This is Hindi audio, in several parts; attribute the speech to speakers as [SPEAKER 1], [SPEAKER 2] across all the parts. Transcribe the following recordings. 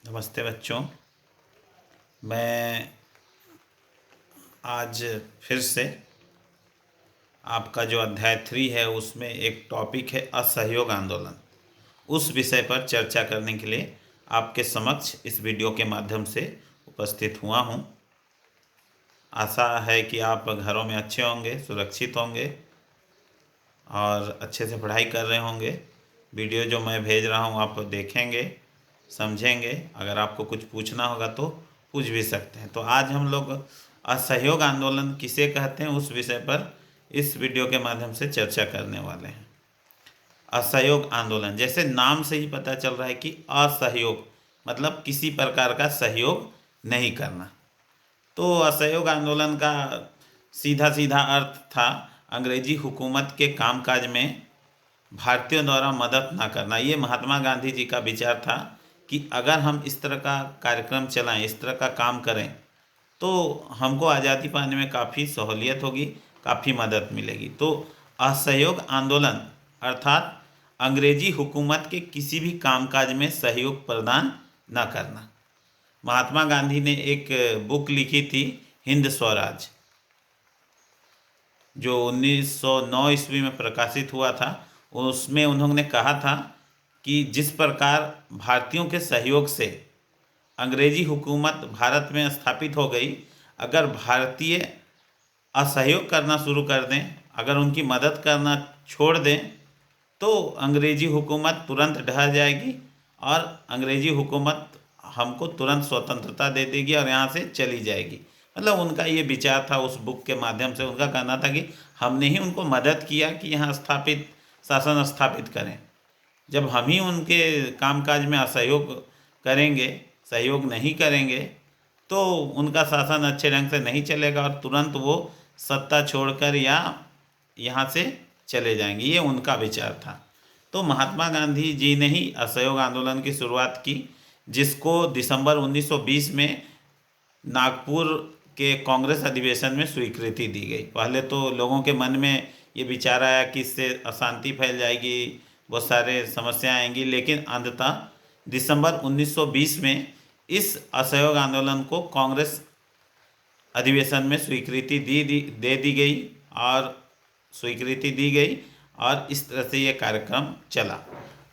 [SPEAKER 1] नमस्ते बच्चों। मैं आज फिर से आपका जो अध्याय 3 है उसमें एक टॉपिक है असहयोग आंदोलन। उस विषय पर चर्चा करने के लिए आपके समक्ष इस वीडियो के माध्यम से उपस्थित हुआ हूँ। आशा है कि आप घरों में अच्छे होंगे, सुरक्षित होंगे और अच्छे से पढ़ाई कर रहे होंगे। वीडियो जो मैं भेज रहा हूँ आप देखेंगे, समझेंगे। अगर आपको कुछ पूछना होगा तो पूछ भी सकते हैं। तो आज हम लोग असहयोग आंदोलन किसे कहते हैं उस विषय पर इस वीडियो के माध्यम से चर्चा करने वाले हैं। असहयोग आंदोलन, जैसे नाम से ही पता चल रहा है कि असहयोग मतलब किसी प्रकार का सहयोग नहीं करना। तो असहयोग आंदोलन का सीधा सीधा अर्थ था अंग्रेजी हुकूमत के कामकाज में भारतीयों द्वारा मदद ना करना। ये महात्मा गांधी जी का विचार था कि अगर हम इस तरह का कार्यक्रम चलाएं, इस तरह का काम करें तो हमको आज़ादी पाने में काफ़ी सहूलियत होगी, काफ़ी मदद मिलेगी। तो असहयोग आंदोलन अर्थात अंग्रेजी हुकूमत के किसी भी कामकाज में सहयोग प्रदान न करना। महात्मा गांधी ने एक बुक लिखी थी, हिंद स्वराज, जो 1909 ईस्वी में प्रकाशित हुआ था। उसमें उन्होंने कहा था कि जिस प्रकार भारतीयों के सहयोग से अंग्रेजी हुकूमत भारत में स्थापित हो गई, अगर भारतीय असहयोग करना शुरू कर दें, अगर उनकी मदद करना छोड़ दें तो अंग्रेजी हुकूमत तुरंत ढह जाएगी और अंग्रेजी हुकूमत हमको तुरंत स्वतंत्रता दे देगी और यहाँ से चली जाएगी। मतलब उनका ये विचार था। उस बुक के माध्यम से उनका कहना था कि हमने ही उनको मदद किया कि यहाँ स्थापित शासन स्थापित करें। जब हम ही उनके कामकाज में असहयोग करेंगे, सहयोग नहीं करेंगे, तो उनका शासन अच्छे ढंग से नहीं चलेगा और तुरंत वो सत्ता छोड़कर या यहाँ से चले जाएंगे। ये उनका विचार था। तो महात्मा गांधी जी ने ही असहयोग आंदोलन की शुरुआत की, जिसको दिसंबर 1920 में नागपुर के कांग्रेस अधिवेशन में स्वीकृति दी गई। पहले तो लोगों के मन में ये विचार आया कि इससे अशांति फैल जाएगी, बहुत सारे समस्याएं आएंगी, लेकिन अंततः दिसंबर 1920 में इस असहयोग आंदोलन को कांग्रेस अधिवेशन में स्वीकृति दे दी गई और स्वीकृति दी गई और इस तरह से ये कार्यक्रम चला।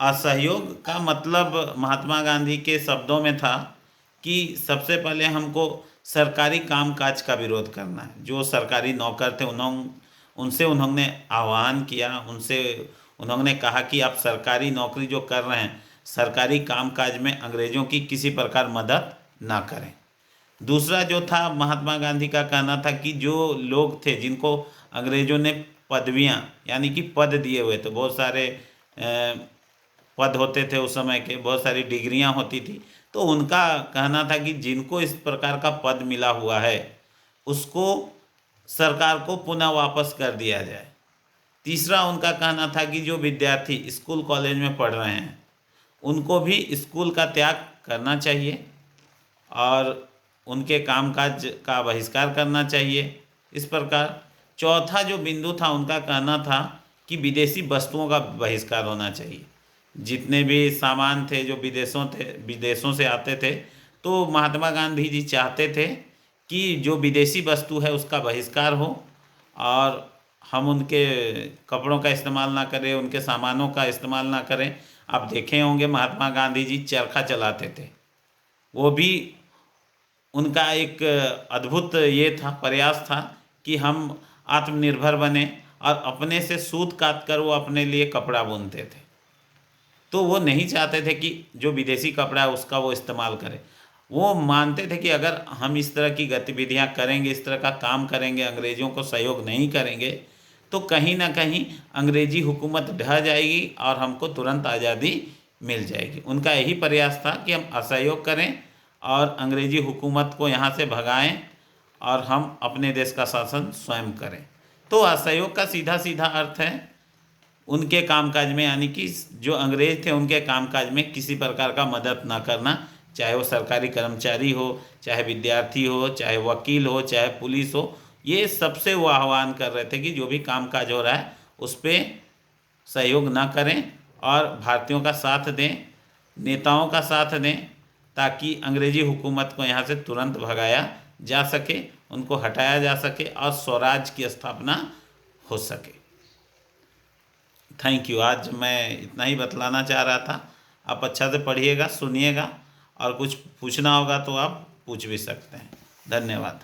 [SPEAKER 1] असहयोग का मतलब महात्मा गांधी के शब्दों में था कि सबसे पहले हमको सरकारी कामकाज का विरोध करना है। जो सरकारी नौकर थे उनसे उन्होंने आह्वान किया, उनसे उन्होंने कहा कि आप सरकारी नौकरी जो कर रहे हैं, सरकारी कामकाज में अंग्रेज़ों की किसी प्रकार मदद ना करें। दूसरा जो था, महात्मा गांधी का कहना था कि जो लोग थे जिनको अंग्रेज़ों ने पदवियां यानी कि पद दिए हुए थे, बहुत सारे पद होते थे उस समय के, बहुत सारी डिग्रियां होती थी, तो उनका कहना था कि जिनको इस प्रकार का पद मिला हुआ है उसको सरकार को पुनः वापस कर दिया जाए। तीसरा उनका कहना था कि जो विद्यार्थी स्कूल कॉलेज में पढ़ रहे हैं उनको भी स्कूल का त्याग करना चाहिए और उनके कामकाज का बहिष्कार करना चाहिए। इस प्रकार चौथा जो बिंदु था, उनका कहना था कि विदेशी वस्तुओं का बहिष्कार होना चाहिए। जितने भी सामान थे जो विदेशों से आते थे, तो महात्मा गांधी जी चाहते थे कि जो विदेशी वस्तु है उसका बहिष्कार हो और हम उनके कपड़ों का इस्तेमाल ना करें, उनके सामानों का इस्तेमाल ना करें। आप देखे होंगे महात्मा गांधी जी चरखा चलाते थे, वो भी उनका एक अद्भुत ये था, प्रयास था कि हम आत्मनिर्भर बने और अपने से सूत काट कर वो अपने लिए कपड़ा बुनते थे। तो वो नहीं चाहते थे कि जो विदेशी कपड़ा है उसका वो इस्तेमाल करें। वो मानते थे कि अगर हम इस तरह की गतिविधियां करेंगे, इस तरह का काम करेंगे, अंग्रेज़ों को सहयोग नहीं करेंगे, तो कहीं ना कहीं अंग्रेजी हुकूमत ढह जाएगी और हमको तुरंत आज़ादी मिल जाएगी। उनका यही प्रयास था कि हम असहयोग करें और अंग्रेजी हुकूमत को यहाँ से भगाएं और हम अपने देश का शासन स्वयं करें। तो असहयोग का सीधा सीधा अर्थ है उनके कामकाज में, यानी कि जो अंग्रेज थे उनके कामकाज में किसी प्रकार का मदद ना करना, चाहे वो सरकारी कर्मचारी हो, चाहे विद्यार्थी हो, चाहे वकील हो, चाहे पुलिस हो। ये सबसे वो आह्वान कर रहे थे कि जो भी कामकाज हो रहा है उस पर सहयोग ना करें और भारतीयों का साथ दें, नेताओं का साथ दें ताकि अंग्रेजी हुकूमत को यहाँ से तुरंत भगाया जा सके, उनको हटाया जा सके और स्वराज की स्थापना हो सके। Thank you. आज मैं इतना ही बतलाना चाह रहा था। आप अच्छा से पढ़िएगा, सुनिएगा, और कुछ पूछना होगा तो आप पूछ भी सकते हैं। धन्यवाद।